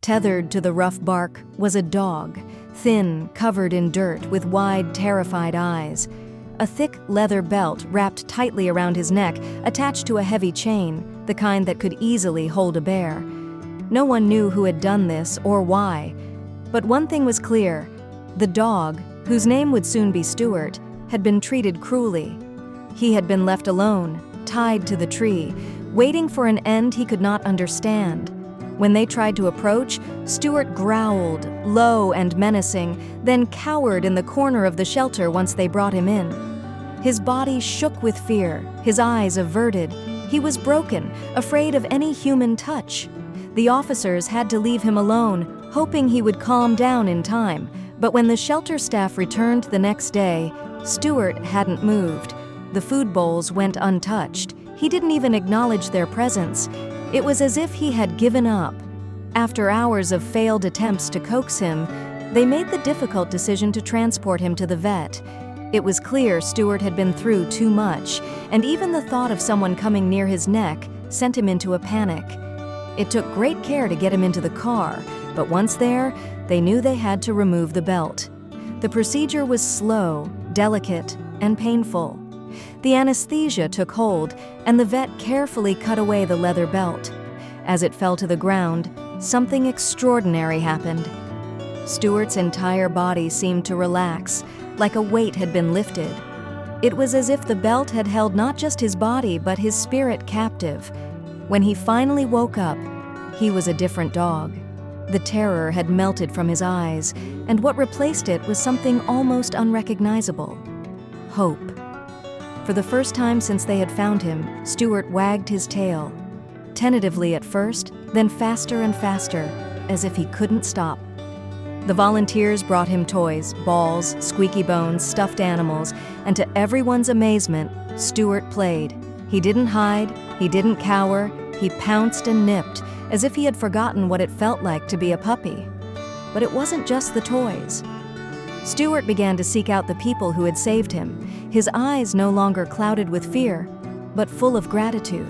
Tethered to the rough bark was a dog, thin, covered in dirt, with wide, terrified eyes. A thick leather belt wrapped tightly around his neck, attached to a heavy chain, the kind that could easily hold a bear. No one knew who had done this or why. But one thing was clear: the dog, whose name would soon be Stuart, had been treated cruelly. He had been left alone, tied to the tree, waiting for an end he could not understand. When they tried to approach, Stuart growled, low and menacing, then cowered in the corner of the shelter once they brought him in. His body shook with fear, his eyes averted. He was broken, afraid of any human touch. The officers had to leave him alone, hoping he would calm down in time. But when the shelter staff returned the next day, Stuart hadn't moved. The food bowls went untouched. He didn't even acknowledge their presence. It was as if he had given up. After hours of failed attempts to coax him, they made the difficult decision to transport him to the vet. It was clear Stuart had been through too much, and even the thought of someone coming near his neck sent him into a panic. It took great care to get him into the car, but once there, they knew they had to remove the belt. The procedure was slow, delicate, and painful. The anesthesia took hold, and the vet carefully cut away the leather belt. As it fell to the ground, something extraordinary happened. Stuart's entire body seemed to relax, like a weight had been lifted. It was as if the belt had held not just his body, but his spirit captive. When he finally woke up, he was a different dog. The terror had melted from his eyes, and what replaced it was something almost unrecognizable: hope. For the first time since they had found him, Stuart wagged his tail. Tentatively at first, then faster and faster, as if he couldn't stop. The volunteers brought him toys, balls, squeaky bones, stuffed animals, and to everyone's amazement, Stuart played. He didn't hide, he didn't cower, he pounced and nipped, as if he had forgotten what it felt like to be a puppy. But it wasn't just the toys. Stuart began to seek out the people who had saved him, his eyes no longer clouded with fear, but full of gratitude.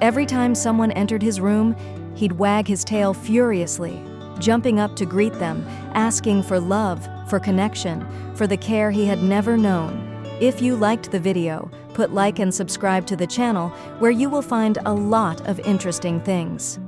Every time someone entered his room, he'd wag his tail furiously, jumping up to greet them, asking for love, for connection, for the care he had never known. If you liked the video, put like and subscribe to the channel, where you will find a lot of interesting things.